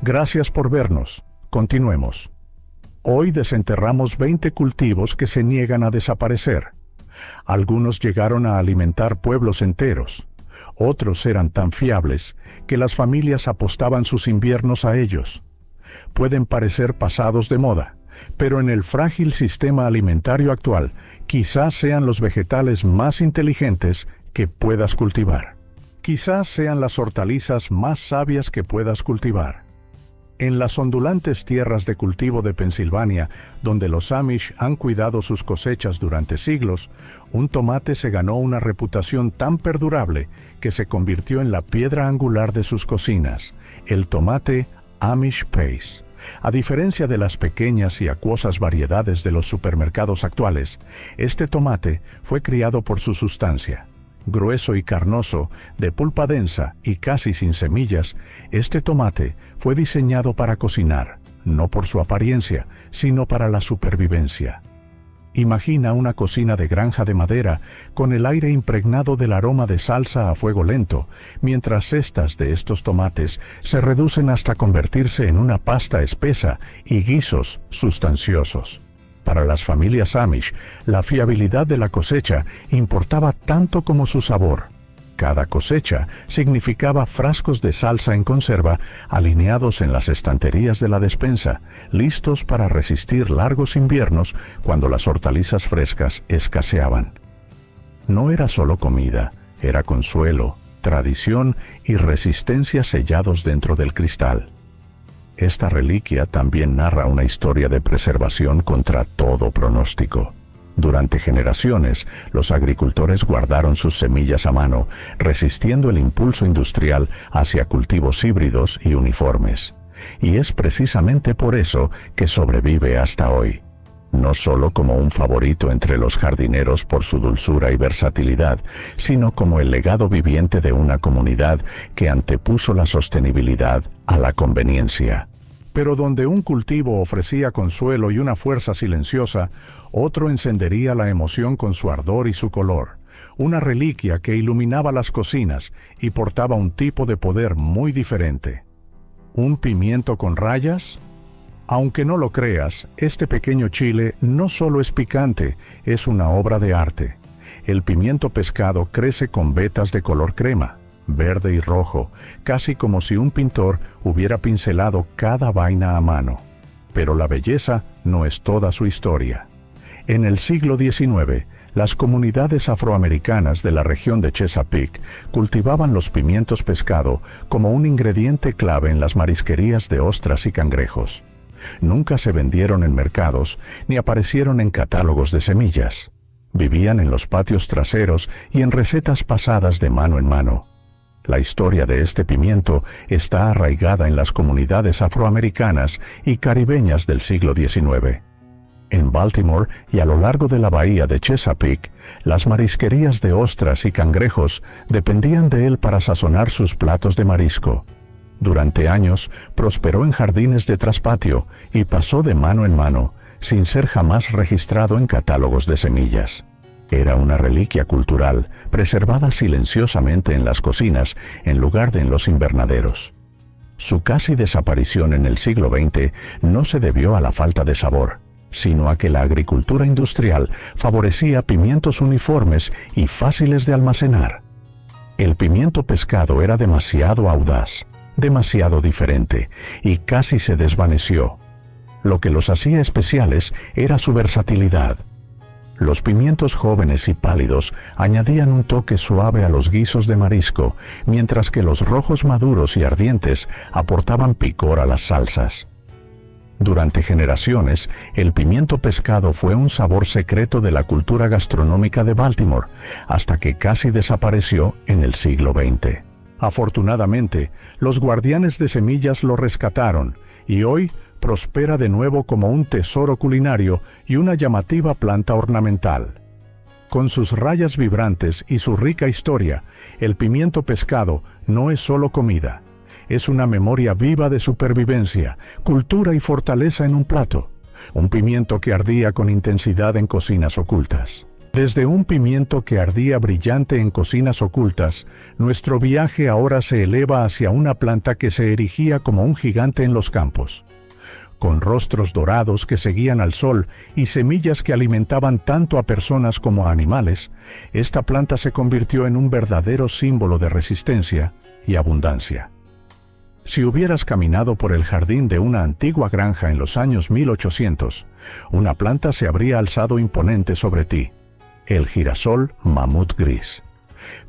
Gracias por vernos. Continuemos. Hoy desenterramos 20 cultivos que se niegan a desaparecer. Algunos llegaron a alimentar pueblos enteros. Otros eran tan fiables que las familias apostaban sus inviernos a ellos. Pueden parecer pasados de moda, pero en el frágil sistema alimentario actual, quizás sean los vegetales más inteligentes que puedas cultivar. Quizás sean las hortalizas más sabias que puedas cultivar. En las ondulantes tierras de cultivo de Pensilvania, donde los Amish han cuidado sus cosechas durante siglos, un tomate se ganó una reputación tan perdurable que se convirtió en la piedra angular de sus cocinas, el tomate Amish Pace. A diferencia de las pequeñas y acuosas variedades de los supermercados actuales, este tomate fue criado por su sustancia. Grueso y carnoso, de pulpa densa y casi sin semillas, este tomate fue diseñado para cocinar, no por su apariencia, sino para la supervivencia. Imagina una cocina de granja de madera con el aire impregnado del aroma de salsa a fuego lento, mientras cestas de estos tomates se reducen hasta convertirse en una pasta espesa y guisos sustanciosos. Para las familias Amish, la fiabilidad de la cosecha importaba tanto como su sabor. Cada cosecha significaba frascos de salsa en conserva alineados en las estanterías de la despensa, listos para resistir largos inviernos cuando las hortalizas frescas escaseaban. No era solo comida, era consuelo, tradición y resistencia sellados dentro del cristal. Esta reliquia también narra una historia de preservación contra todo pronóstico. Durante generaciones, los agricultores guardaron sus semillas a mano, resistiendo el impulso industrial hacia cultivos híbridos y uniformes. Y es precisamente por eso que sobrevive hasta hoy. No solo como un favorito entre los jardineros por su dulzura y versatilidad, sino como el legado viviente de una comunidad que antepuso la sostenibilidad a la conveniencia. Pero donde un cultivo ofrecía consuelo y una fuerza silenciosa, otro encendería la emoción con su ardor y su color. Una reliquia que iluminaba las cocinas y portaba un tipo de poder muy diferente. ¿Un pimiento con rayas? Aunque no lo creas, este pequeño chile no solo es picante, es una obra de arte. El pimiento pescado crece con vetas de color crema, verde y rojo, casi como si un pintor hubiera pincelado cada vaina a mano. Pero la belleza no es toda su historia. En el siglo XIX, las comunidades afroamericanas de la región de Chesapeake cultivaban los pimientos pescado como un ingrediente clave en las marisquerías de ostras y cangrejos. Nunca se vendieron en mercados ni aparecieron en catálogos de semillas. Vivían en los patios traseros y en recetas pasadas de mano en mano. La historia de este pimiento está arraigada en las comunidades afroamericanas y caribeñas del siglo XIX. En Baltimore y a lo largo de la bahía de Chesapeake, las marisquerías de ostras y cangrejos dependían de él para sazonar sus platos de marisco. Durante años prosperó en jardines de traspatio y pasó de mano en mano, sin ser jamás registrado en catálogos de semillas. Era una reliquia cultural, preservada silenciosamente en las cocinas en lugar de en los invernaderos. Su casi desaparición en el siglo XX no se debió a la falta de sabor, sino a que la agricultura industrial favorecía pimientos uniformes y fáciles de almacenar. El pimiento pescado era demasiado audaz, demasiado diferente, y casi se desvaneció. Lo que los hacía especiales era su versatilidad. Los pimientos jóvenes y pálidos añadían un toque suave a los guisos de marisco, mientras que los rojos maduros y ardientes aportaban picor a las salsas. Durante generaciones, el pimiento pescado fue un sabor secreto de la cultura gastronómica de Baltimore, hasta que casi desapareció en el siglo XX. Afortunadamente, los guardianes de semillas lo rescataron, y hoy prospera de nuevo como un tesoro culinario y una llamativa planta ornamental. Con sus rayas vibrantes y su rica historia, el pimiento pescado no es solo comida, es una memoria viva de supervivencia, cultura y fortaleza en un plato, un pimiento que ardía con intensidad en cocinas ocultas. Desde un pimiento que ardía brillante en cocinas ocultas, nuestro viaje ahora se eleva hacia una planta que se erigía como un gigante en los campos. Con rostros dorados que seguían al sol y semillas que alimentaban tanto a personas como a animales, esta planta se convirtió en un verdadero símbolo de resistencia y abundancia. Si hubieras caminado por el jardín de una antigua granja en los años 1800, una planta se habría alzado imponente sobre ti: el girasol mamut gris.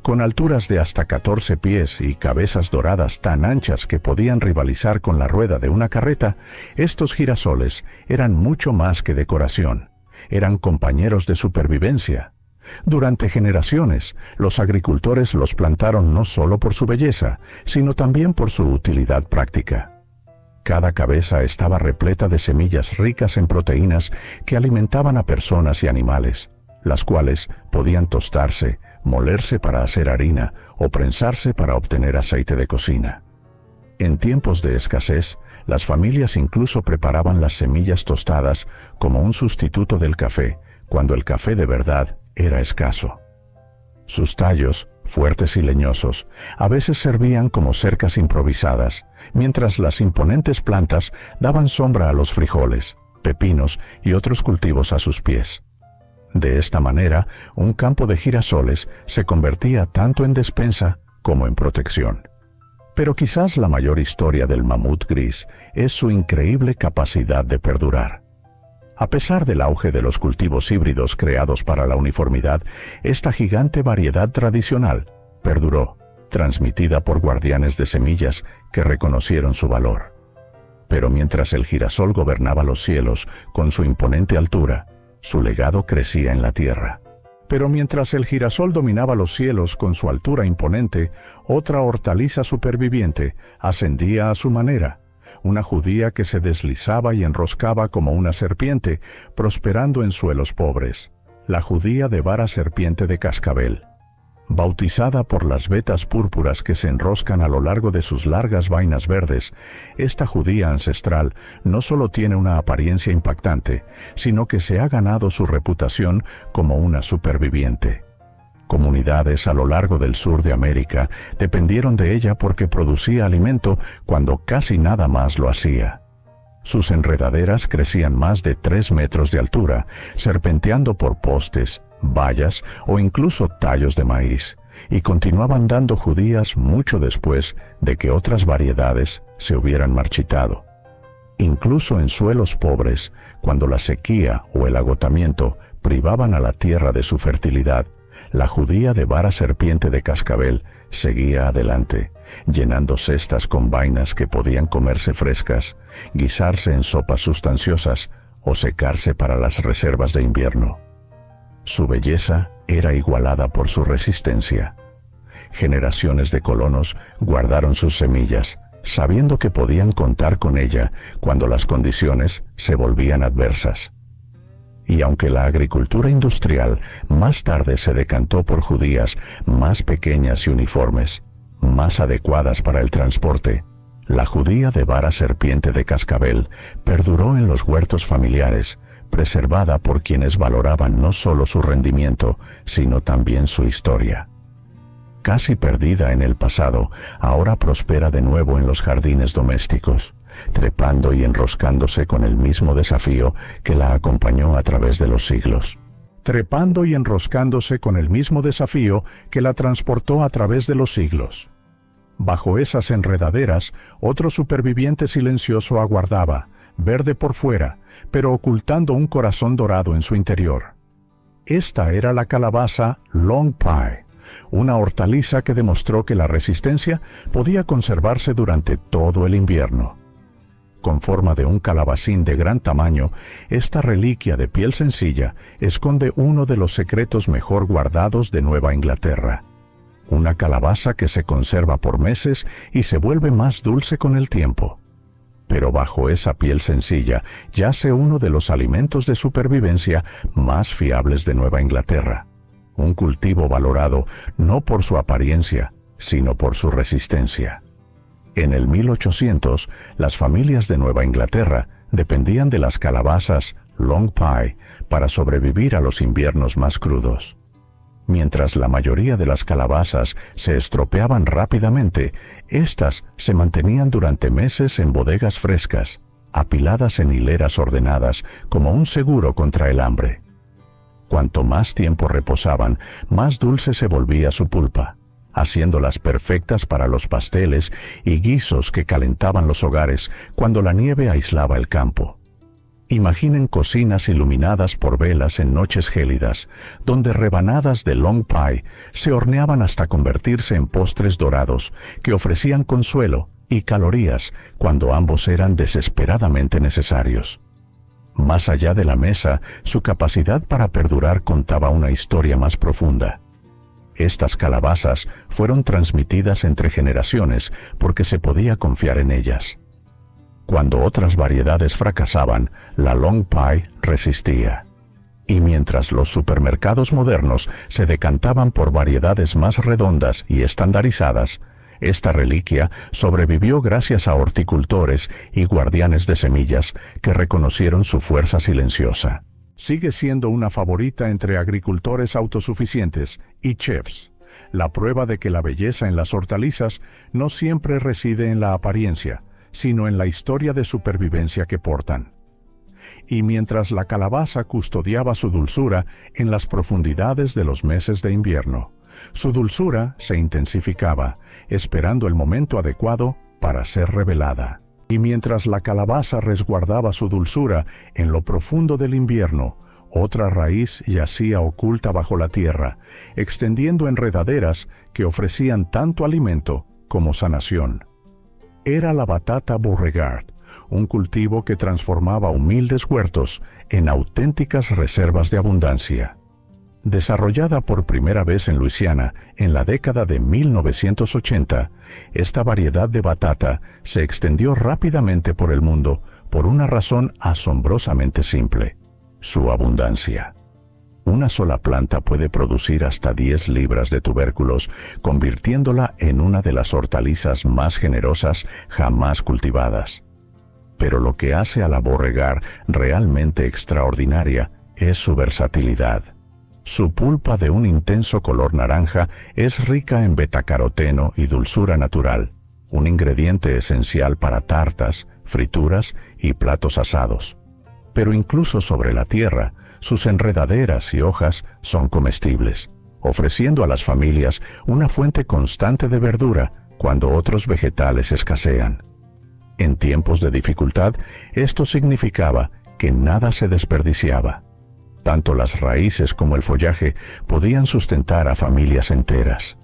Con alturas de hasta 14 pies y cabezas doradas tan anchas que podían rivalizar con la rueda de una carreta, estos girasoles eran mucho más que decoración. Eran compañeros de supervivencia. Durante generaciones, los agricultores los plantaron no solo por su belleza, sino también por su utilidad práctica. Cada cabeza estaba repleta de semillas ricas en proteínas que alimentaban a personas y animales, las cuales podían tostarse, molerse para hacer harina o prensarse para obtener aceite de cocina. En tiempos de escasez, las familias incluso preparaban las semillas tostadas como un sustituto del café, cuando el café de verdad era escaso. Sus tallos, fuertes y leñosos, a veces servían como cercas improvisadas, mientras las imponentes plantas daban sombra a los frijoles, pepinos y otros cultivos a sus pies. De esta manera, un campo de girasoles se convertía tanto en despensa como en protección. Pero quizás la mayor historia del mamut gris es su increíble capacidad de perdurar. A pesar del auge de los cultivos híbridos creados para la uniformidad, esta gigante variedad tradicional perduró, transmitida por guardianes de semillas que reconocieron su valor. Pero mientras el girasol gobernaba los cielos con su imponente altura, su legado crecía en la tierra. Pero mientras el girasol dominaba los cielos con su altura imponente, otra hortaliza superviviente ascendía a su manera, una judía que se deslizaba y enroscaba como una serpiente, prosperando en suelos pobres, la judía de vara serpiente de cascabel. Bautizada por las vetas púrpuras que se enroscan a lo largo de sus largas vainas verdes, esta judía ancestral no solo tiene una apariencia impactante, sino que se ha ganado su reputación como una superviviente. Comunidades a lo largo del sur de América dependieron de ella porque producía alimento cuando casi nada más lo hacía. Sus enredaderas crecían más de 3 metros de altura, serpenteando por postes, vallas o incluso tallos de maíz, y continuaban dando judías mucho después de que otras variedades se hubieran marchitado. Incluso en suelos pobres, cuando la sequía o el agotamiento privaban a la tierra de su fertilidad, la judía de vara serpiente de cascabel seguía adelante, llenando cestas con vainas que podían comerse frescas, guisarse en sopas sustanciosas o secarse para las reservas de invierno. Su belleza era igualada por su resistencia. Generaciones de colonos guardaron sus semillas, sabiendo que podían contar con ella cuando las condiciones se volvían adversas. Y aunque la agricultura industrial más tarde se decantó por judías más pequeñas y uniformes, más adecuadas para el transporte, la judía de vara serpiente de cascabel perduró en los huertos familiares, preservada por quienes valoraban no solo su rendimiento, sino también su historia. Casi perdida en el pasado, ahora prospera de nuevo en los jardines domésticos, trepando y enroscándose con el mismo desafío que la acompañó a través de los siglos. Trepando y enroscándose con el mismo desafío que la transportó a través de los siglos. Bajo esas enredaderas, otro superviviente silencioso aguardaba, verde por fuera, pero ocultando un corazón dorado en su interior. Esta era la calabaza Long Pie, una hortaliza que demostró que la resistencia podía conservarse durante todo el invierno. Con forma de un calabacín de gran tamaño, esta reliquia de piel sencilla esconde uno de los secretos mejor guardados de Nueva Inglaterra. Una calabaza que se conserva por meses y se vuelve más dulce con el tiempo. Pero bajo esa piel sencilla yace uno de los alimentos de supervivencia más fiables de Nueva Inglaterra. Un cultivo valorado no por su apariencia, sino por su resistencia. En el 1800, las familias de Nueva Inglaterra dependían de las calabazas long pie, para sobrevivir a los inviernos más crudos. Mientras la mayoría de las calabazas se estropeaban rápidamente, éstas se mantenían durante meses en bodegas frescas, apiladas en hileras ordenadas como un seguro contra el hambre. Cuanto más tiempo reposaban, más dulce se volvía su pulpa, haciéndolas perfectas para los pasteles y guisos que calentaban los hogares cuando la nieve aislaba el campo. Imaginen cocinas iluminadas por velas en noches gélidas, donde rebanadas de long pie se horneaban hasta convertirse en postres dorados que ofrecían consuelo y calorías cuando ambos eran desesperadamente necesarios. Más allá de la mesa, su capacidad para perdurar contaba una historia más profunda. Estas calabazas fueron transmitidas entre generaciones porque se podía confiar en ellas. Cuando otras variedades fracasaban, la long pie resistía. Y mientras los supermercados modernos se decantaban por variedades más redondas y estandarizadas, esta reliquia sobrevivió gracias a horticultores y guardianes de semillas que reconocieron su fuerza silenciosa. Sigue siendo una favorita entre agricultores autosuficientes y chefs, la prueba de que la belleza en las hortalizas no siempre reside en la apariencia, sino en la historia de supervivencia que portan. Y mientras la calabaza custodiaba su dulzura en las profundidades de los meses de invierno, su dulzura se intensificaba, esperando el momento adecuado para ser revelada. Y mientras la calabaza resguardaba su dulzura en lo profundo del invierno, otra raíz yacía oculta bajo la tierra, extendiendo enredaderas que ofrecían tanto alimento como sanación. Era la batata Beauregard, un cultivo que transformaba humildes huertos en auténticas reservas de abundancia. Desarrollada por primera vez en Luisiana en la década de 1980, esta variedad de batata se extendió rápidamente por el mundo por una razón asombrosamente simple: su abundancia. Una sola planta puede producir hasta 10 libras de tubérculos, convirtiéndola en una de las hortalizas más generosas jamás cultivadas. Pero lo que hace a la Beauregard realmente extraordinaria es su versatilidad. Su pulpa de un intenso color naranja es rica en betacaroteno y dulzura natural, un ingrediente esencial para tartas, frituras y platos asados. Pero incluso sobre la tierra, sus enredaderas y hojas son comestibles, ofreciendo a las familias una fuente constante de verdura cuando otros vegetales escasean. En tiempos de dificultad, esto significaba que nada se desperdiciaba. Tanto las raíces como el follaje podían sustentar a familias enteras.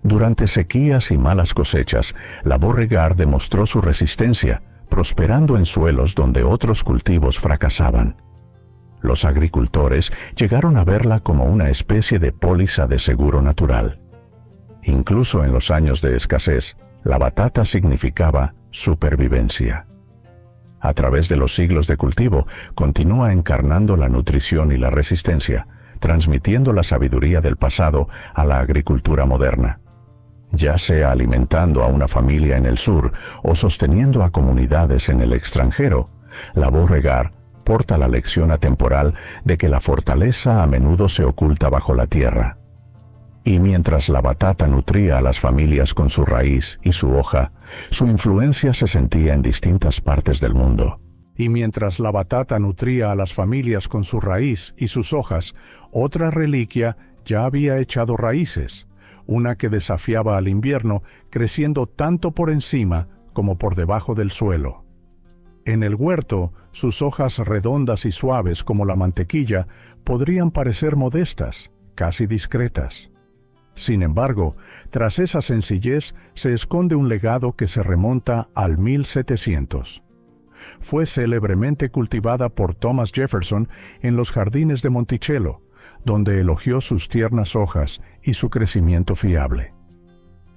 Durante sequías y malas cosechas, la Beauregard demostró su resistencia, prosperando en suelos donde otros cultivos fracasaban. Los agricultores llegaron a verla como una especie de póliza de seguro natural. Incluso en los años de escasez, la batata significaba supervivencia. A través de los siglos de cultivo, continúa encarnando la nutrición y la resistencia, transmitiendo la sabiduría del pasado a la agricultura moderna. Ya sea alimentando a una familia en el sur o sosteniendo a comunidades en el extranjero, la Beauregard porta la lección atemporal de que la fortaleza a menudo se oculta bajo la tierra. Y mientras la batata nutría a las familias con su raíz y su hoja, su influencia se sentía en distintas partes del mundo. Y mientras la batata nutría a las familias con su raíz y sus hojas, otra reliquia ya había echado raíces, una que desafiaba al invierno, creciendo tanto por encima como por debajo del suelo. En el huerto, sus hojas redondas y suaves como la mantequilla podrían parecer modestas, casi discretas. Sin embargo, tras esa sencillez se esconde un legado que se remonta al 1700. Fue célebremente cultivada por Thomas Jefferson en los jardines de Monticello, donde elogió sus tiernas hojas y su crecimiento fiable.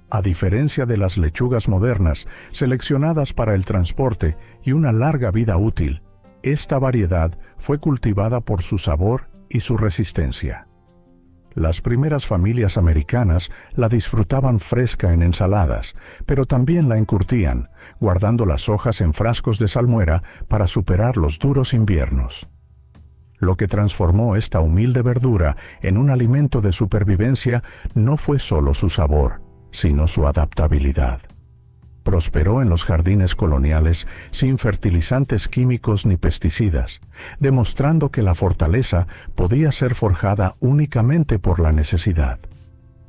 A diferencia de las lechugas modernas, seleccionadas para el transporte y una larga vida útil, esta variedad fue cultivada por su sabor y su resistencia. Las primeras familias americanas la disfrutaban fresca en ensaladas, pero también la encurtían, guardando las hojas en frascos de salmuera para superar los duros inviernos. Lo que transformó esta humilde verdura en un alimento de supervivencia no fue solo su sabor, sino su adaptabilidad. Prosperó en los jardines coloniales sin fertilizantes químicos ni pesticidas, demostrando que la fortaleza podía ser forjada únicamente por la necesidad.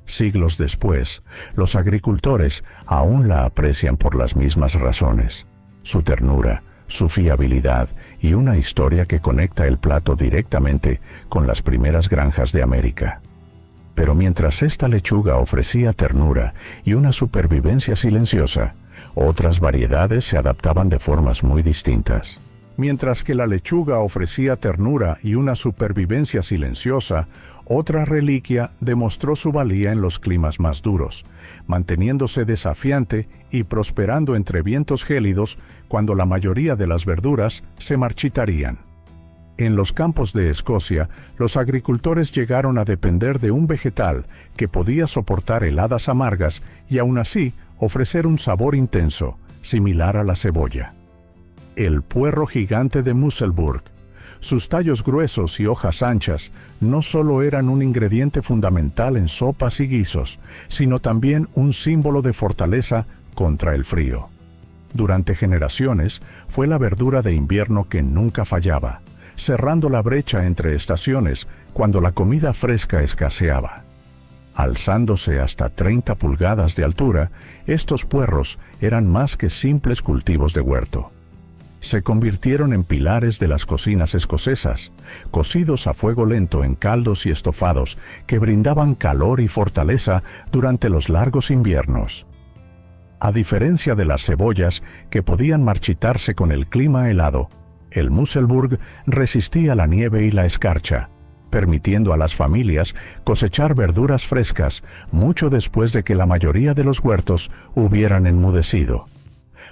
Siglos después, los agricultores aún la aprecian por las mismas razones: su ternura, su fiabilidad y una historia que conecta el plato directamente con las primeras granjas de América. Pero mientras esta lechuga ofrecía ternura y una supervivencia silenciosa, otras variedades se adaptaban de formas muy distintas. Mientras que la lechuga ofrecía ternura y una supervivencia silenciosa, otra reliquia demostró su valía en los climas más duros, manteniéndose desafiante y prosperando entre vientos gélidos cuando la mayoría de las verduras se marchitarían. En los campos de Escocia, los agricultores llegaron a depender de un vegetal que podía soportar heladas amargas y aún así ofrecer un sabor intenso, similar a la cebolla. El puerro gigante de Musselburgh. Sus tallos gruesos y hojas anchas no solo eran un ingrediente fundamental en sopas y guisos, sino también un símbolo de fortaleza contra el frío. Durante generaciones fue la verdura de invierno que nunca fallaba, cerrando la brecha entre estaciones cuando la comida fresca escaseaba. Alzándose hasta 30 pulgadas de altura, estos puerros eran más que simples cultivos de huerto. Se convirtieron en pilares de las cocinas escocesas, cocidos a fuego lento en caldos y estofados que brindaban calor y fortaleza durante los largos inviernos. A diferencia de las cebollas, que podían marchitarse con el clima helado, el Musselburgh resistía la nieve y la escarcha, permitiendo a las familias cosechar verduras frescas mucho después de que la mayoría de los huertos hubieran enmudecido.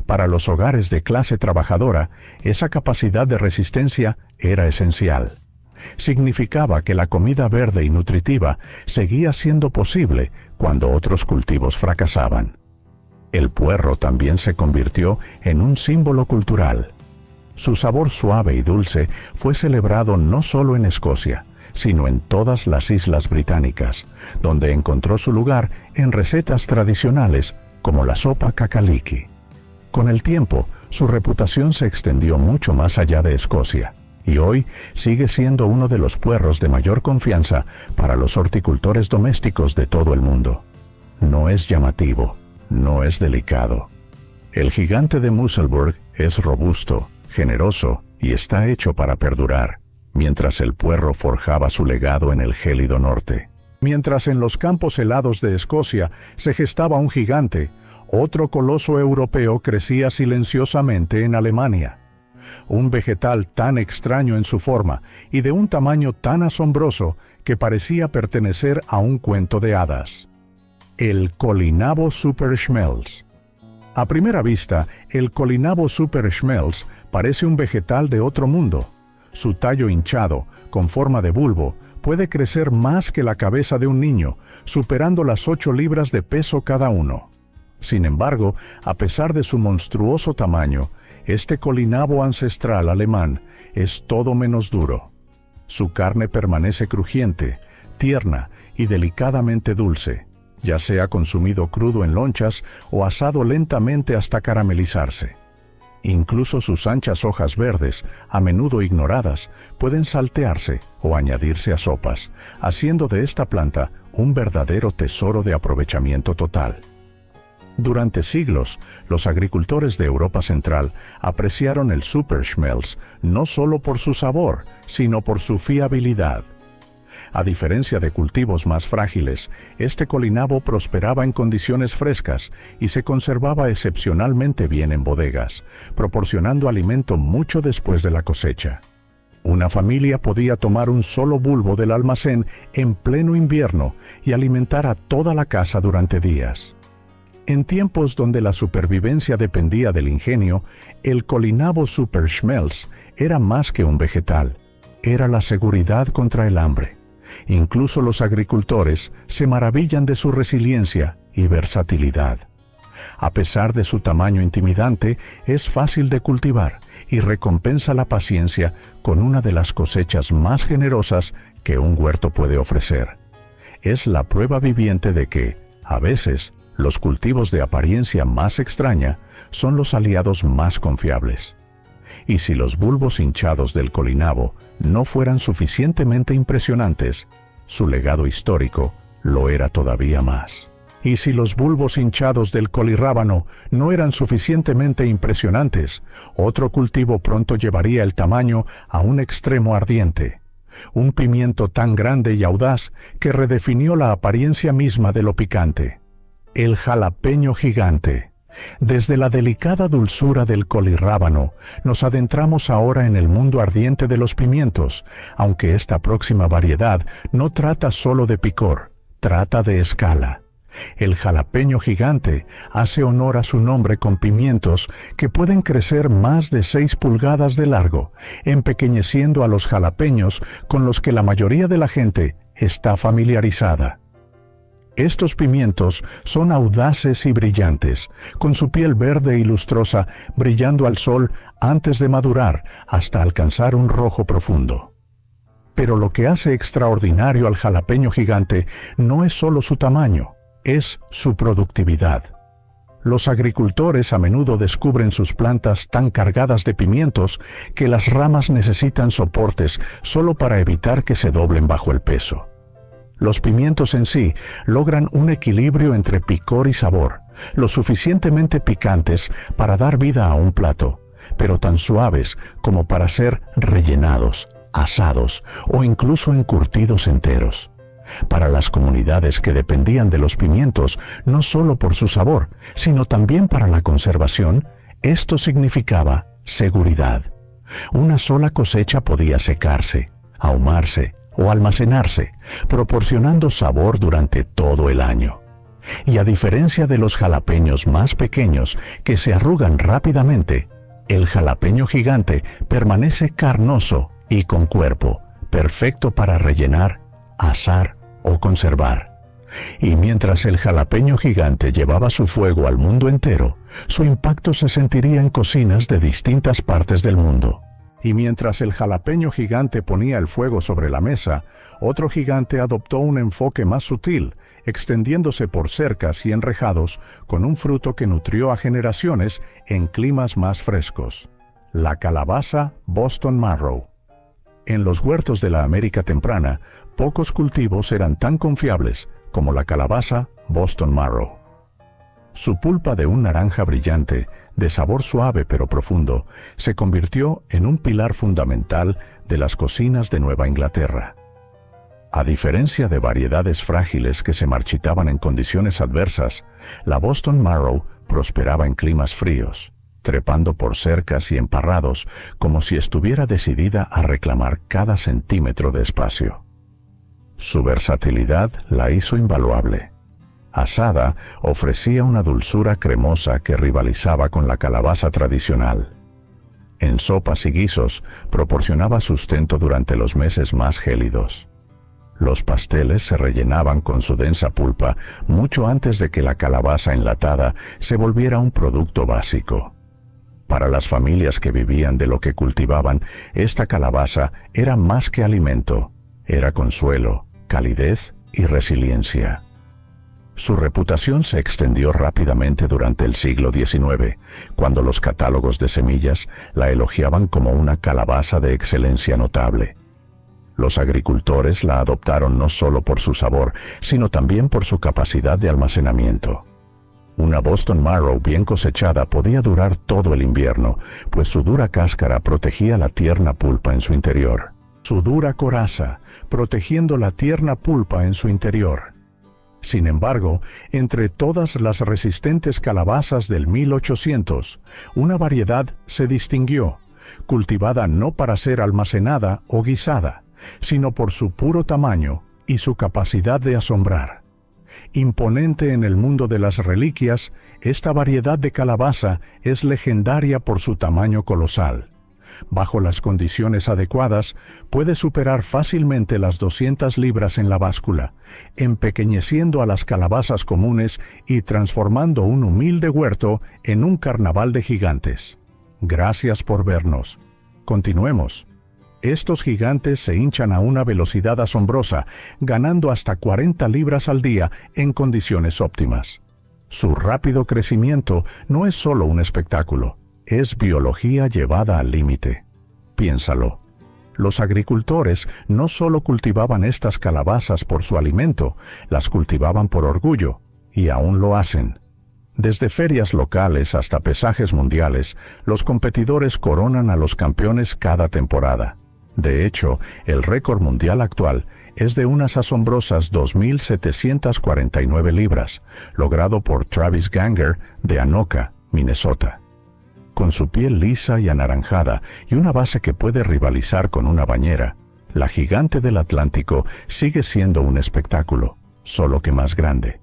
Para los hogares de clase trabajadora, esa capacidad de resistencia era esencial. Significaba que la comida verde y nutritiva seguía siendo posible cuando otros cultivos fracasaban. El puerro también se convirtió en un símbolo cultural. Su sabor suave y dulce fue celebrado no solo en Escocia, sino en todas las islas británicas, donde encontró su lugar en recetas tradicionales como la sopa cakaliki. Con el tiempo, su reputación se extendió mucho más allá de Escocia, y hoy sigue siendo uno de los puerros de mayor confianza para los horticultores domésticos de todo el mundo. No es llamativo, no es delicado. El gigante de Musselburgh es robusto, generoso y está hecho para perdurar, mientras el puerro forjaba su legado en el gélido norte. Mientras en los campos helados de Escocia se gestaba un gigante, otro coloso europeo crecía silenciosamente en Alemania. Un vegetal tan extraño en su forma y de un tamaño tan asombroso que parecía pertenecer a un cuento de hadas. El Colinabo superschmelz. A primera vista, el Colinabo superschmelz parece un vegetal de otro mundo. Su tallo hinchado, con forma de bulbo, puede crecer más que la cabeza de un niño, superando las 8 libras de peso cada uno. Sin embargo, a pesar de su monstruoso tamaño, este colinabo ancestral alemán es todo menos duro. Su carne permanece crujiente, tierna y delicadamente dulce, ya sea consumido crudo en lonchas o asado lentamente hasta caramelizarse. Incluso sus anchas hojas verdes, a menudo ignoradas, pueden saltearse o añadirse a sopas, haciendo de esta planta un verdadero tesoro de aprovechamiento total. Durante siglos, los agricultores de Europa Central apreciaron el superschmelz no solo por su sabor, sino por su fiabilidad. A diferencia de cultivos más frágiles, este colinabo prosperaba en condiciones frescas y se conservaba excepcionalmente bien en bodegas, proporcionando alimento mucho después de la cosecha. Una familia podía tomar un solo bulbo del almacén en pleno invierno y alimentar a toda la casa durante días. En tiempos donde la supervivencia dependía del ingenio, el Colinabo superschmelz era más que un vegetal, era la seguridad contra el hambre. Incluso los agricultores se maravillan de su resiliencia y versatilidad. A pesar de su tamaño intimidante, es fácil de cultivar y recompensa la paciencia con una de las cosechas más generosas que un huerto puede ofrecer. Es la prueba viviente de que, a veces, los cultivos de apariencia más extraña son los aliados más confiables. Y si los bulbos hinchados del colinabo no fueran suficientemente impresionantes, su legado histórico lo era todavía más. Y si los bulbos hinchados del colirrábano no eran suficientemente impresionantes, otro cultivo pronto llevaría el tamaño a un extremo ardiente. Un pimiento tan grande y audaz que redefinió la apariencia misma de lo picante. El jalapeño gigante. Desde la delicada dulzura del colirrábano, nos adentramos ahora en el mundo ardiente de los pimientos, aunque esta próxima variedad no trata solo de picor, trata de escala. El jalapeño gigante hace honor a su nombre con pimientos que pueden crecer más de 6 pulgadas de largo, empequeñeciendo a los jalapeños con los que la mayoría de la gente está familiarizada. Estos pimientos son audaces y brillantes, con su piel verde y lustrosa brillando al sol antes de madurar hasta alcanzar un rojo profundo. Pero lo que hace extraordinario al jalapeño gigante no es solo su tamaño, es su productividad. Los agricultores a menudo descubren sus plantas tan cargadas de pimientos que las ramas necesitan soportes solo para evitar que se doblen bajo el peso. Los pimientos en sí logran un equilibrio entre picor y sabor, lo suficientemente picantes para dar vida a un plato, pero tan suaves como para ser rellenados, asados o incluso encurtidos enteros. Para las comunidades que dependían de los pimientos no solo por su sabor, sino también para la conservación, esto significaba seguridad. Una sola cosecha podía secarse, ahumarse o almacenarse, proporcionando sabor durante todo el año. Y a diferencia de los jalapeños más pequeños que se arrugan rápidamente, el jalapeño gigante permanece carnoso y con cuerpo, perfecto para rellenar, asar o conservar. Y mientras el jalapeño gigante llevaba su fuego al mundo entero, su impacto se sentiría en cocinas de distintas partes del mundo. Y mientras el jalapeño gigante ponía el fuego sobre la mesa, otro gigante adoptó un enfoque más sutil, extendiéndose por cercas y enrejados con un fruto que nutrió a generaciones en climas más frescos: la calabaza Boston Marrow. En los huertos de la América temprana, pocos cultivos eran tan confiables como la calabaza Boston Marrow. Su pulpa de un naranja brillante, de sabor suave pero profundo, se convirtió en un pilar fundamental de las cocinas de Nueva Inglaterra. A diferencia de variedades frágiles que se marchitaban en condiciones adversas, la Boston Marrow prosperaba en climas fríos, trepando por cercas y emparrados como si estuviera decidida a reclamar cada centímetro de espacio. Su versatilidad la hizo invaluable. Asada, ofrecía una dulzura cremosa que rivalizaba con la calabaza tradicional. En sopas y guisos, proporcionaba sustento durante los meses más gélidos. Los pasteles se rellenaban con su densa pulpa mucho antes de que la calabaza enlatada se volviera un producto básico. Para las familias que vivían de lo que cultivaban, esta calabaza era más que alimento, era consuelo, calidez y resiliencia. Su reputación se extendió rápidamente durante el siglo XIX, cuando los catálogos de semillas la elogiaban como una calabaza de excelencia notable. Los agricultores la adoptaron no solo por su sabor, sino también por su capacidad de almacenamiento. Una Boston Marrow bien cosechada podía durar todo el invierno, pues su dura cáscara protegía la tierna pulpa en su interior. Su dura coraza, protegiendo la tierna pulpa en su interior. Sin embargo, entre todas las resistentes calabazas del 1800, una variedad se distinguió, cultivada no para ser almacenada o guisada, sino por su puro tamaño y su capacidad de asombrar. Imponente en el mundo de las reliquias, esta variedad de calabaza es legendaria por su tamaño colosal. Bajo las condiciones adecuadas, puede superar fácilmente las 200 libras en la báscula, empequeñeciendo a las calabazas comunes y transformando un humilde huerto en un carnaval de gigantes. Gracias por vernos. Continuemos. Estos gigantes se hinchan a una velocidad asombrosa, ganando hasta 40 libras al día en condiciones óptimas. Su rápido crecimiento no es solo un espectáculo, es biología llevada al límite. Piénsalo. Los agricultores no solo cultivaban estas calabazas por su alimento, las cultivaban por orgullo, y aún lo hacen. Desde ferias locales hasta pesajes mundiales, los competidores coronan a los campeones cada temporada. De hecho, el récord mundial actual es de unas asombrosas 2.749 libras, logrado por Travis Ganger de Anoka, Minnesota. Con su piel lisa y anaranjada y una base que puede rivalizar con una bañera, la gigante del Atlántico sigue siendo un espectáculo, solo que más grande.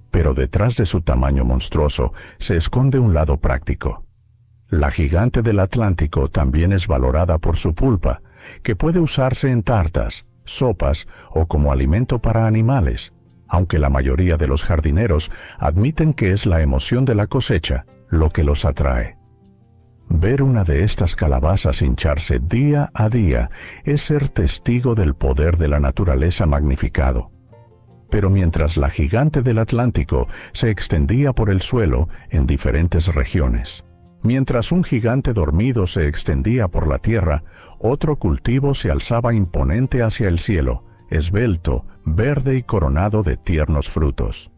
Pero detrás de su tamaño monstruoso se esconde un lado práctico. La gigante del Atlántico también es valorada por su pulpa, que puede usarse en tartas, sopas o como alimento para animales, aunque la mayoría de los jardineros admiten que es la emoción de la cosecha lo que los atrae. Ver una de estas calabazas hincharse día a día es ser testigo del poder de la naturaleza magnificado. Pero mientras la gigante del Atlántico se extendía por el suelo en diferentes regiones, mientras un gigante dormido se extendía por la tierra, otro cultivo se alzaba imponente hacia el cielo, esbelto, verde y coronado de tiernos frutos.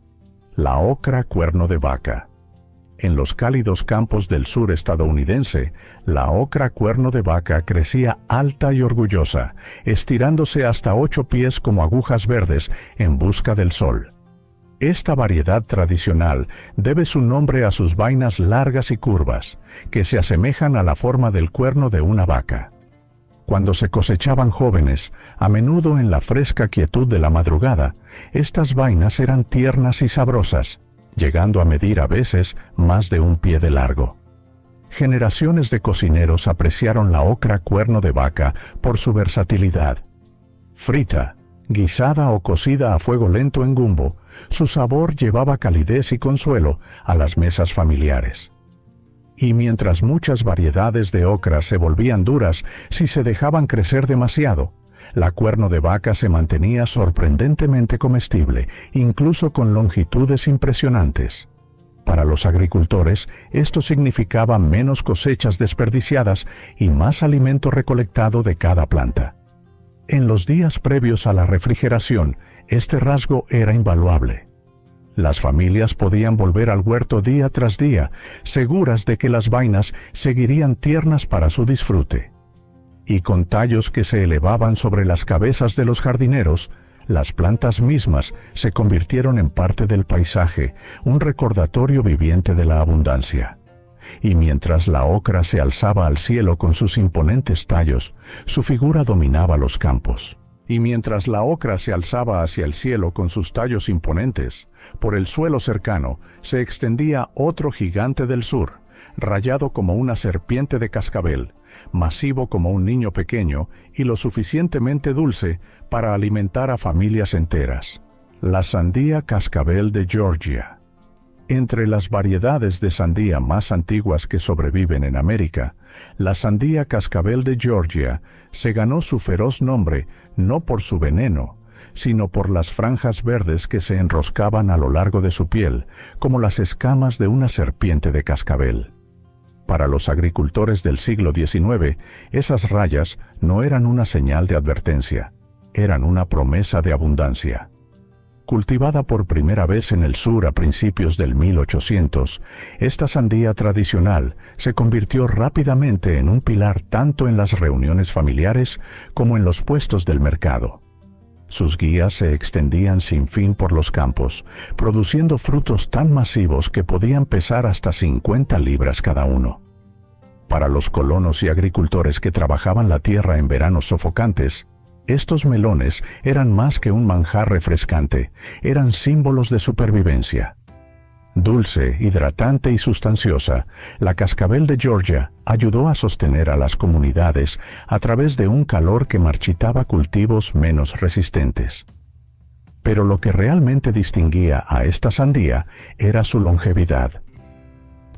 La ocra cuerno de vaca. En los cálidos campos del sur estadounidense, la ocra cuerno de vaca crecía alta y orgullosa, estirándose hasta 8 pies como agujas verdes en busca del sol. Esta variedad tradicional debe su nombre a sus vainas largas y curvas, que se asemejan a la forma del cuerno de una vaca. Cuando se cosechaban jóvenes, a menudo en la fresca quietud de la madrugada, estas vainas eran tiernas y sabrosas, llegando a medir a veces más de 1 pie de largo. Generaciones de cocineros apreciaron la ocra cuerno de vaca por su versatilidad. Frita, guisada o cocida a fuego lento en gumbo, su sabor llevaba calidez y consuelo a las mesas familiares. Y mientras muchas variedades de ocra se volvían duras si se dejaban crecer demasiado, la cuerno de vaca se mantenía sorprendentemente comestible, incluso con longitudes impresionantes. Para los agricultores, esto significaba menos cosechas desperdiciadas y más alimento recolectado de cada planta. En los días previos a la refrigeración, este rasgo era invaluable. Las familias podían volver al huerto día tras día, seguras de que las vainas seguirían tiernas para su disfrute. Y con tallos que se elevaban sobre las cabezas de los jardineros, las plantas mismas se convirtieron en parte del paisaje, un recordatorio viviente de la abundancia. Y mientras la ocra se alzaba al cielo con sus imponentes tallos, su figura dominaba los campos. Y mientras la ocra se alzaba hacia el cielo con sus tallos imponentes, por el suelo cercano se extendía otro gigante del sur, rayado como una serpiente de cascabel, masivo como un niño pequeño y lo suficientemente dulce para alimentar a familias enteras. La sandía cascabel de Georgia. Entre las variedades de sandía más antiguas que sobreviven en América, la sandía cascabel de Georgia se ganó su feroz nombre no por su veneno, sino por las franjas verdes que se enroscaban a lo largo de su piel, como las escamas de una serpiente de cascabel. Para los agricultores del siglo XIX, esas rayas no eran una señal de advertencia, eran una promesa de abundancia. Cultivada por primera vez en el sur a principios del 1800, esta sandía tradicional se convirtió rápidamente en un pilar tanto en las reuniones familiares como en los puestos del mercado. Sus guías se extendían sin fin por los campos, produciendo frutos tan masivos que podían pesar hasta 50 libras cada uno. Para los colonos y agricultores que trabajaban la tierra en veranos sofocantes, estos melones eran más que un manjar refrescante, eran símbolos de supervivencia. Dulce, hidratante y sustanciosa, la cascabel de Georgia ayudó a sostener a las comunidades a través de un calor que marchitaba cultivos menos resistentes. Pero lo que realmente distinguía a esta sandía era su longevidad.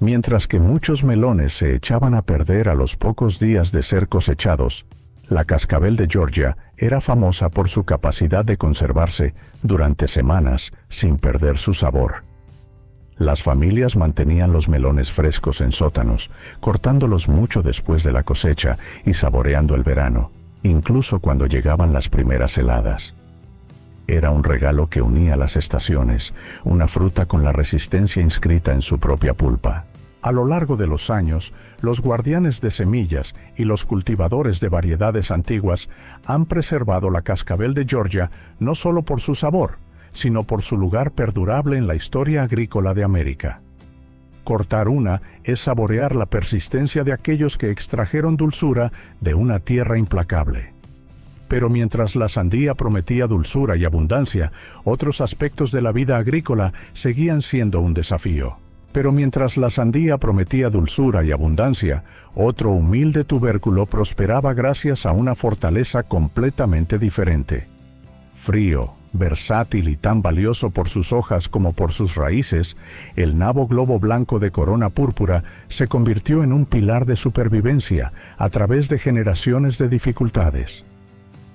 Mientras que muchos melones se echaban a perder a los pocos días de ser cosechados, la cascabel de Georgia era famosa por su capacidad de conservarse durante semanas sin perder su sabor. Las familias mantenían los melones frescos en sótanos, cortándolos mucho después de la cosecha y saboreando el verano, incluso cuando llegaban las primeras heladas. Era un regalo que unía las estaciones, una fruta con la resistencia inscrita en su propia pulpa. A lo largo de los años, los guardianes de semillas y los cultivadores de variedades antiguas han preservado la cascabel de Georgia no solo por su sabor, sino por su lugar perdurable en la historia agrícola de América. Cortar una es saborear la persistencia de aquellos que extrajeron dulzura de una tierra implacable. Pero mientras la sandía prometía dulzura y abundancia, otros aspectos de la vida agrícola seguían siendo un desafío. Pero mientras la sandía prometía dulzura y abundancia, otro humilde tubérculo prosperaba gracias a una fortaleza completamente diferente. Frío, versátil y tan valioso por sus hojas como por sus raíces, el nabo globo blanco de corona púrpura se convirtió en un pilar de supervivencia a través de generaciones de dificultades.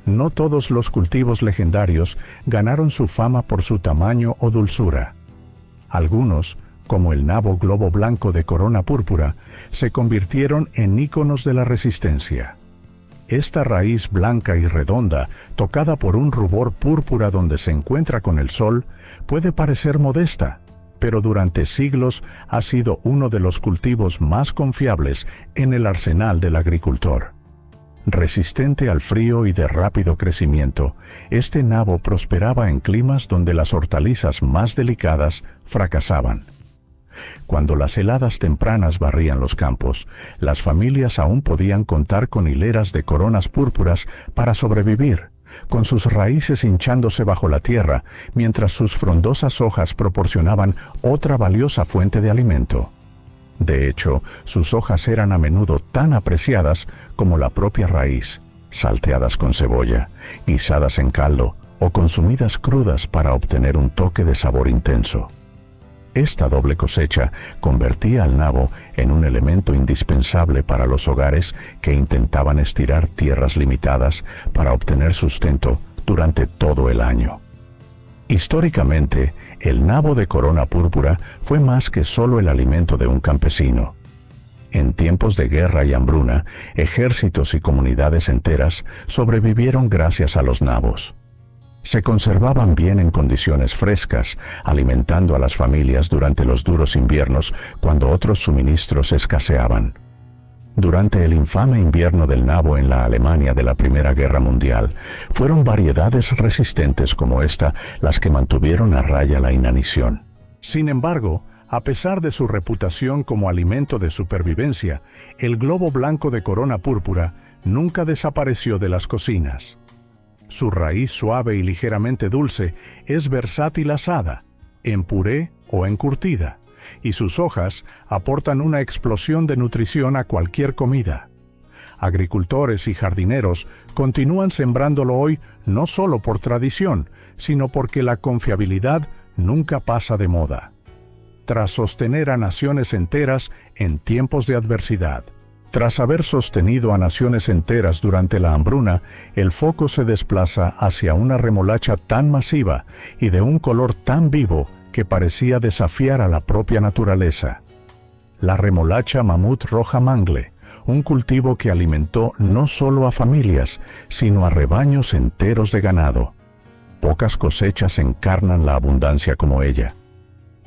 No todos los cultivos legendarios ganaron su fama por su tamaño o dulzura. Algunos, como el nabo globo blanco de corona púrpura, se convirtieron en íconos de la resistencia. Esta raíz blanca y redonda, tocada por un rubor púrpura donde se encuentra con el sol, puede parecer modesta, pero durante siglos ha sido uno de los cultivos más confiables en el arsenal del agricultor. Resistente al frío y de rápido crecimiento, este nabo prosperaba en climas donde las hortalizas más delicadas fracasaban. Cuando las heladas tempranas barrían los campos, las familias aún podían contar con hileras de coronas púrpuras para sobrevivir, con sus raíces hinchándose bajo la tierra, mientras sus frondosas hojas proporcionaban otra valiosa fuente de alimento. De hecho, sus hojas eran a menudo tan apreciadas como la propia raíz, salteadas con cebolla, guisadas en caldo o consumidas crudas para obtener un toque de sabor intenso. Esta doble cosecha convertía al nabo en un elemento indispensable para los hogares que intentaban estirar tierras limitadas para obtener sustento durante todo el año. Históricamente, el nabo de corona púrpura fue más que solo el alimento de un campesino. En tiempos de guerra y hambruna, ejércitos y comunidades enteras sobrevivieron gracias a los nabos. Se conservaban bien en condiciones frescas, alimentando a las familias durante los duros inviernos cuando otros suministros escaseaban. Durante el infame invierno del nabo en la Alemania de la Primera Guerra Mundial, fueron variedades resistentes como esta las que mantuvieron a raya la inanición. Sin embargo, a pesar de su reputación como alimento de supervivencia, el globo blanco de corona púrpura nunca desapareció de las cocinas. Su raíz suave y ligeramente dulce es versátil asada, en puré o encurtida, y sus hojas aportan una explosión de nutrición a cualquier comida. Agricultores y jardineros continúan sembrándolo hoy no solo por tradición, sino porque la confiabilidad nunca pasa de moda. Tras sostener a naciones enteras en tiempos de adversidad. Tras haber sostenido a naciones enteras durante la hambruna, el foco se desplaza hacia una remolacha tan masiva y de un color tan vivo que parecía desafiar a la propia naturaleza. La remolacha mamut roja mangle, un cultivo que alimentó no solo a familias, sino a rebaños enteros de ganado. Pocas cosechas encarnan la abundancia como ella.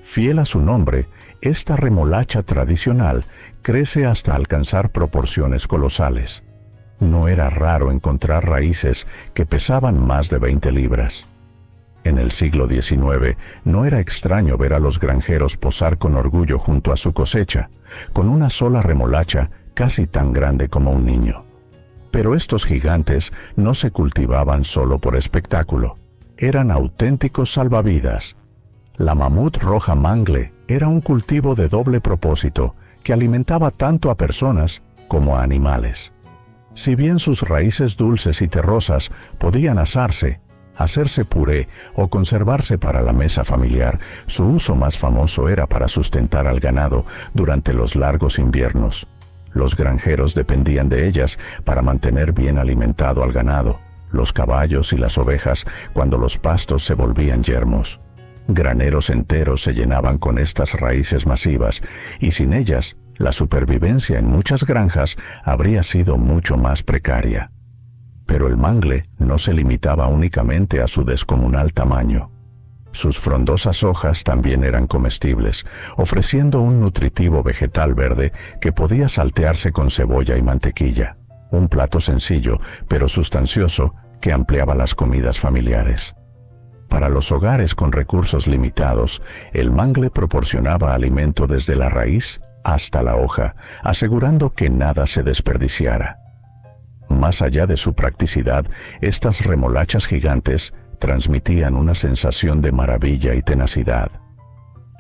Fiel a su nombre, esta remolacha tradicional crece hasta alcanzar proporciones colosales. No era raro encontrar raíces que pesaban más de 20 libras. En el siglo XIX, no era extraño ver a los granjeros posar con orgullo junto a su cosecha, con una sola remolacha casi tan grande como un niño. Pero estos gigantes no se cultivaban solo por espectáculo. Eran auténticos salvavidas. La mamut roja mangle era un cultivo de doble propósito que alimentaba tanto a personas como a animales. Si bien sus raíces dulces y terrosas podían asarse, hacerse puré o conservarse para la mesa familiar, su uso más famoso era para sustentar al ganado durante los largos inviernos. Los granjeros dependían de ellas para mantener bien alimentado al ganado, los caballos y las ovejas cuando los pastos se volvían yermos. Graneros enteros se llenaban con estas raíces masivas y sin ellas, la supervivencia en muchas granjas habría sido mucho más precaria. Pero el mangle no se limitaba únicamente a su descomunal tamaño. Sus frondosas hojas también eran comestibles, ofreciendo un nutritivo vegetal verde que podía saltearse con cebolla y mantequilla. Un plato sencillo, pero sustancioso, que ampliaba las comidas familiares. Para los hogares con recursos limitados, el mangle proporcionaba alimento desde la raíz hasta la hoja, asegurando que nada se desperdiciara. Más allá de su practicidad, estas remolachas gigantes transmitían una sensación de maravilla y tenacidad.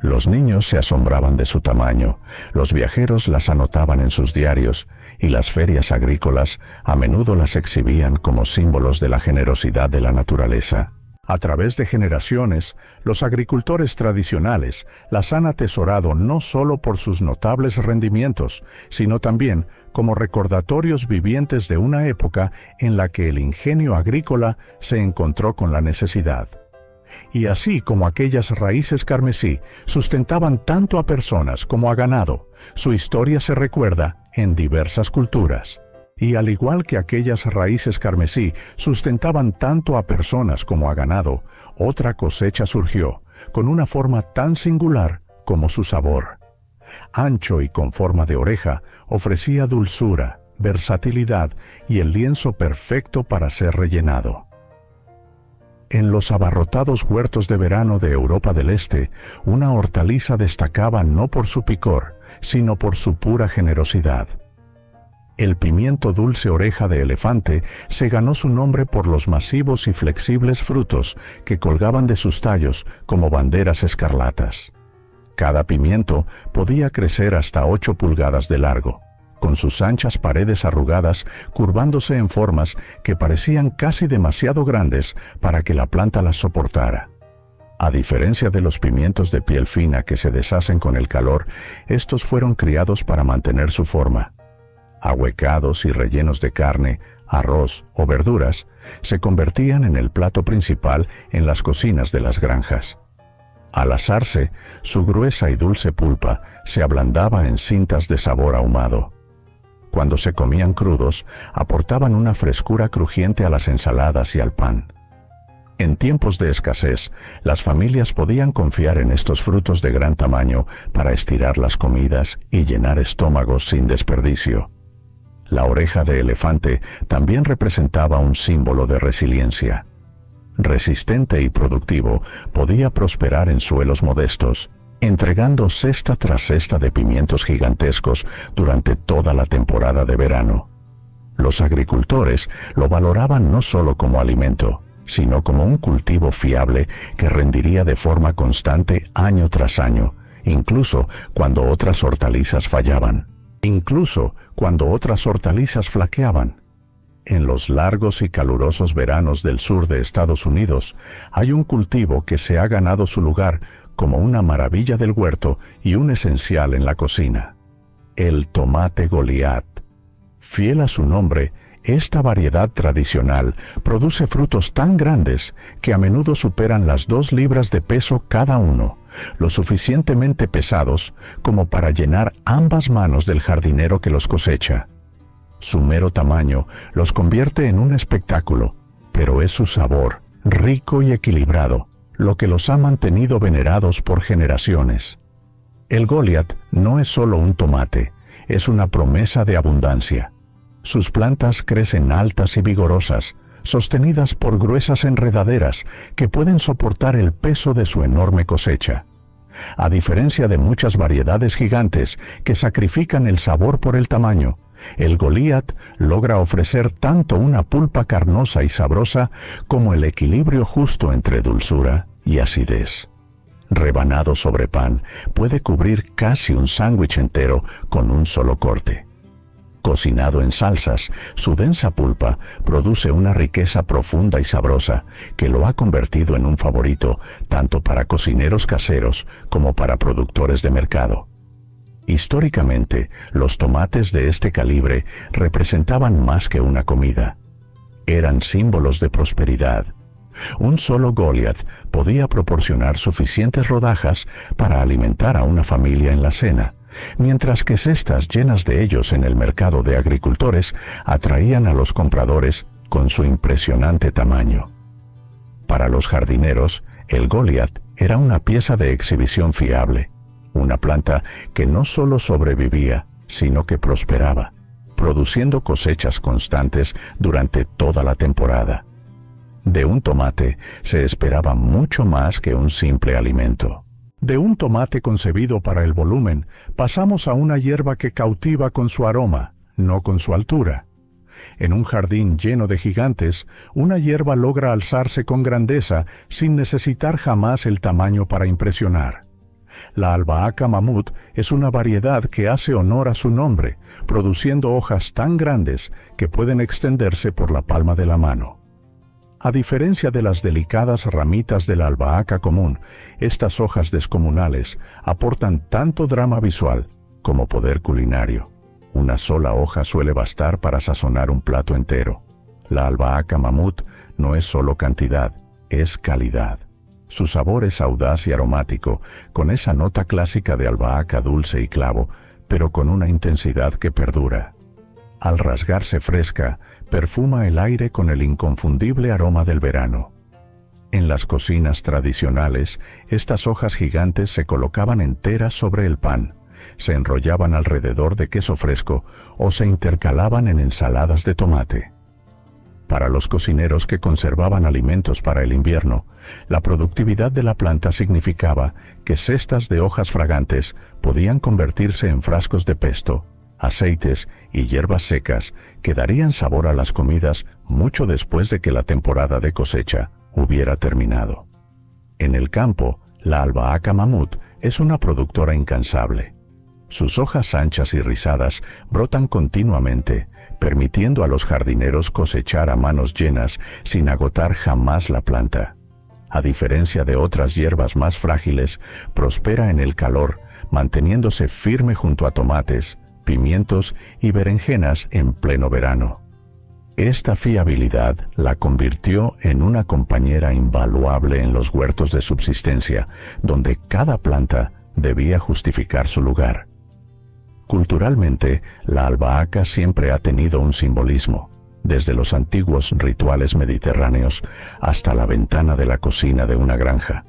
Los niños se asombraban de su tamaño, los viajeros las anotaban en sus diarios y las ferias agrícolas a menudo las exhibían como símbolos de la generosidad de la naturaleza. A través de generaciones, los agricultores tradicionales las han atesorado no solo por sus notables rendimientos, sino también como recordatorios vivientes de una época en la que el ingenio agrícola se encontró con la necesidad. Y así como aquellas raíces carmesí sustentaban tanto a personas como a ganado, su historia se recuerda en diversas culturas. Y al igual que aquellas raíces carmesí sustentaban tanto a personas como a ganado, otra cosecha surgió, con una forma tan singular como su sabor. Ancho y con forma de oreja, ofrecía dulzura, versatilidad y el lienzo perfecto para ser rellenado. En los abarrotados huertos de verano de Europa del Este, una hortaliza destacaba no por su picor, sino por su pura generosidad. El pimiento dulce oreja de elefante se ganó su nombre por los masivos y flexibles frutos que colgaban de sus tallos como banderas escarlatas. Cada pimiento podía crecer hasta 8 pulgadas de largo, con sus anchas paredes arrugadas curvándose en formas que parecían casi demasiado grandes para que la planta las soportara. A diferencia de los pimientos de piel fina que se deshacen con el calor, estos fueron criados para mantener su forma. Ahuecados y rellenos de carne, arroz o verduras, se convertían en el plato principal en las cocinas de las granjas. Al asarse, su gruesa y dulce pulpa se ablandaba en cintas de sabor ahumado. Cuando se comían crudos, aportaban una frescura crujiente a las ensaladas y al pan. En tiempos de escasez, las familias podían confiar en estos frutos de gran tamaño para estirar las comidas y llenar estómagos sin desperdicio. La oreja de elefante también representaba un símbolo de resiliencia. Resistente y productivo, podía prosperar en suelos modestos, entregando cesta tras cesta de pimientos gigantescos durante toda la temporada de verano. Los agricultores lo valoraban no solo como alimento, sino como un cultivo fiable que rendiría de forma constante año tras año, incluso cuando otras hortalizas fallaban. Incluso cuando otras hortalizas flaqueaban. En los largos y calurosos veranos del sur de Estados Unidos, hay un cultivo que se ha ganado su lugar como una maravilla del huerto y un esencial en la cocina: el tomate Goliat. Fiel a su nombre, esta variedad tradicional produce frutos tan grandes que a menudo superan las 2 libras de peso cada uno, lo suficientemente pesados como para llenar ambas manos del jardinero que los cosecha. Su mero tamaño los convierte en un espectáculo, pero es su sabor, rico y equilibrado, lo que los ha mantenido venerados por generaciones. El Goliat no es solo un tomate, es una promesa de abundancia. Sus plantas crecen altas y vigorosas, sostenidas por gruesas enredaderas que pueden soportar el peso de su enorme cosecha. A diferencia de muchas variedades gigantes que sacrifican el sabor por el tamaño, el Goliat logra ofrecer tanto una pulpa carnosa y sabrosa como el equilibrio justo entre dulzura y acidez. rebanado sobre pan, puede cubrir casi un sándwich entero con un solo corte. Cocinado en salsas, su densa pulpa produce una riqueza profunda y sabrosa que lo ha convertido en un favorito tanto para cocineros caseros como para productores de mercado. Históricamente, los tomates de este calibre representaban más que una comida. Eran símbolos de prosperidad. Un solo Goliath podía proporcionar suficientes rodajas para alimentar a una familia en la cena, mientras que cestas llenas de ellos en el mercado de agricultores atraían a los compradores con su impresionante tamaño. Para los jardineros, el Goliath era una pieza de exhibición fiable, una planta que no solo sobrevivía, sino que prosperaba, produciendo cosechas constantes durante toda la temporada. De un tomate se esperaba mucho más que un simple alimento. De un tomate concebido para el volumen, pasamos a una hierba que cautiva con su aroma, no con su altura. En un jardín lleno de gigantes, una hierba logra alzarse con grandeza sin necesitar jamás el tamaño para impresionar. La albahaca mamut es una variedad que hace honor a su nombre, produciendo hojas tan grandes que pueden extenderse por la palma de la mano. A diferencia de las delicadas ramitas de la albahaca común, estas hojas descomunales aportan tanto drama visual como poder culinario. Una sola hoja suele bastar para sazonar un plato entero. La albahaca mamut no es solo cantidad, es calidad. Su sabor es audaz y aromático, con esa nota clásica de albahaca dulce y clavo, pero con una intensidad que perdura. Al rasgarse fresca, perfuma el aire con el inconfundible aroma del verano. En las cocinas tradicionales, estas hojas gigantes se colocaban enteras sobre el pan, se enrollaban alrededor de queso fresco o se intercalaban en ensaladas de tomate. Para los cocineros que conservaban alimentos para el invierno, la productividad de la planta significaba que cestas de hojas fragantes podían convertirse en frascos de pesto, aceites y hierbas secas que darían sabor a las comidas mucho después de que la temporada de cosecha hubiera terminado. En el campo, la albahaca mamut es una productora incansable. Sus hojas anchas y rizadas brotan continuamente, permitiendo a los jardineros cosechar a manos llenas sin agotar jamás la planta. A diferencia de otras hierbas más frágiles, prospera en el calor, manteniéndose firme junto a tomates, pimientos y berenjenas en pleno verano. Esta fiabilidad la convirtió en una compañera invaluable en los huertos de subsistencia, donde cada planta debía justificar su lugar. Culturalmente, la albahaca siempre ha tenido un simbolismo, desde los antiguos rituales mediterráneos hasta la ventana de la cocina de una granja.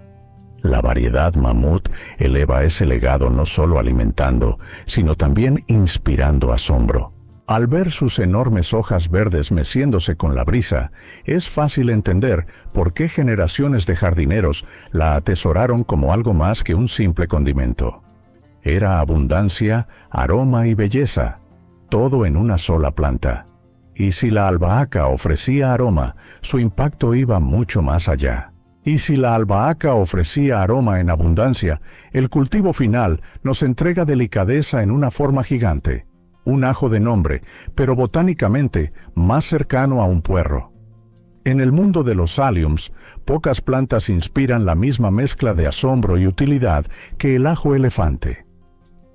La variedad mamut eleva ese legado no solo alimentando, sino también inspirando asombro. Al ver sus enormes hojas verdes meciéndose con la brisa, es fácil entender por qué generaciones de jardineros la atesoraron como algo más que un simple condimento. Era abundancia, aroma y belleza, todo en una sola planta. Y si la albahaca ofrecía aroma, su impacto iba mucho más allá. Y si la albahaca ofrecía aroma en abundancia, el cultivo final nos entrega delicadeza en una forma gigante, un ajo de nombre, pero botánicamente más cercano a un puerro. En el mundo de los alliums, pocas plantas inspiran la misma mezcla de asombro y utilidad que el ajo elefante.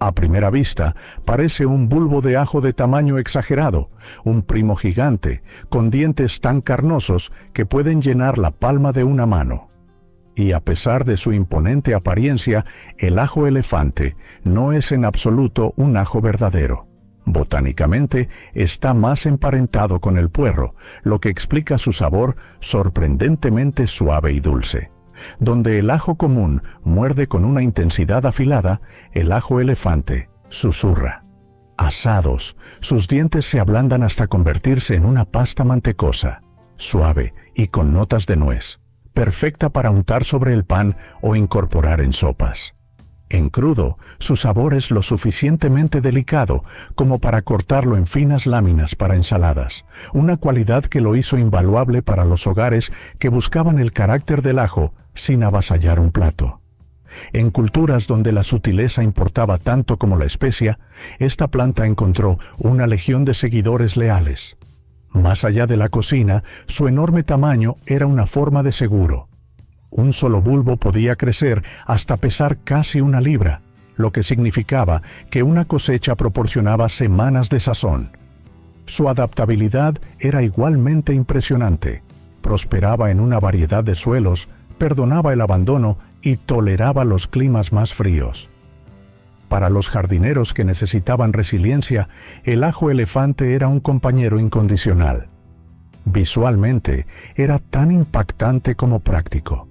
A primera vista, parece un bulbo de ajo de tamaño exagerado, un primo gigante, con dientes tan carnosos que pueden llenar la palma de una mano. Y a pesar de su imponente apariencia, el ajo elefante no es en absoluto un ajo verdadero. Botánicamente, está más emparentado con el puerro, lo que explica su sabor sorprendentemente suave y dulce. Donde el ajo común muerde con una intensidad afilada, el ajo elefante susurra. Asados, sus dientes se ablandan hasta convertirse en una pasta mantecosa, suave y con notas de nuez, perfecta para untar sobre el pan o incorporar en sopas. En crudo, su sabor es lo suficientemente delicado como para cortarlo en finas láminas para ensaladas, una cualidad que lo hizo invaluable para los hogares que buscaban el carácter del ajo sin avasallar un plato. En culturas donde la sutileza importaba tanto como la especia, esta planta encontró una legión de seguidores leales. Más allá de la cocina, su enorme tamaño era una forma de seguro. Un solo bulbo podía crecer hasta pesar casi 1 libra, lo que significaba que una cosecha proporcionaba semanas de sazón. Su adaptabilidad era igualmente impresionante. Prosperaba en una variedad de suelos, perdonaba el abandono y toleraba los climas más fríos. Para los jardineros que necesitaban resiliencia, el ajo elefante era un compañero incondicional. Visualmente, era tan impactante como práctico.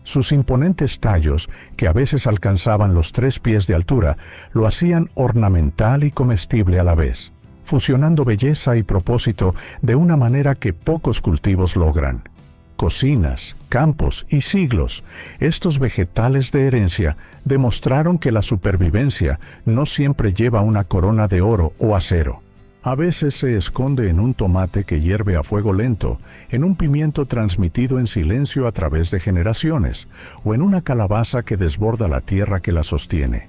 Sus imponentes tallos, que a veces alcanzaban los 3 pies de altura, lo hacían ornamental y comestible a la vez, fusionando belleza y propósito de una manera que pocos cultivos logran. Cocinas, campos y siglos, estos vegetales de herencia demostraron que la supervivencia no siempre lleva una corona de oro o acero. A veces se esconde en un tomate que hierve a fuego lento, en un pimiento transmitido en silencio a través de generaciones, o en una calabaza que desborda la tierra que la sostiene.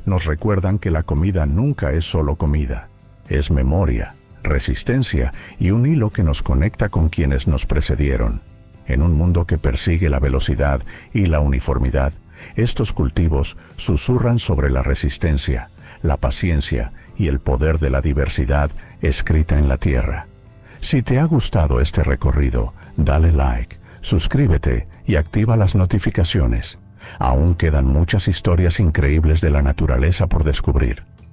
Nos recuerdan que la comida nunca es solo comida, es memoria, resistencia y un hilo que nos conecta con quienes nos precedieron. En un mundo que persigue la velocidad y la uniformidad, estos cultivos susurran sobre la resistencia, la paciencia y el poder de la diversidad escrita en la tierra. Si te ha gustado este recorrido, dale like, suscríbete y activa las notificaciones. Aún quedan muchas historias increíbles de la naturaleza por descubrir.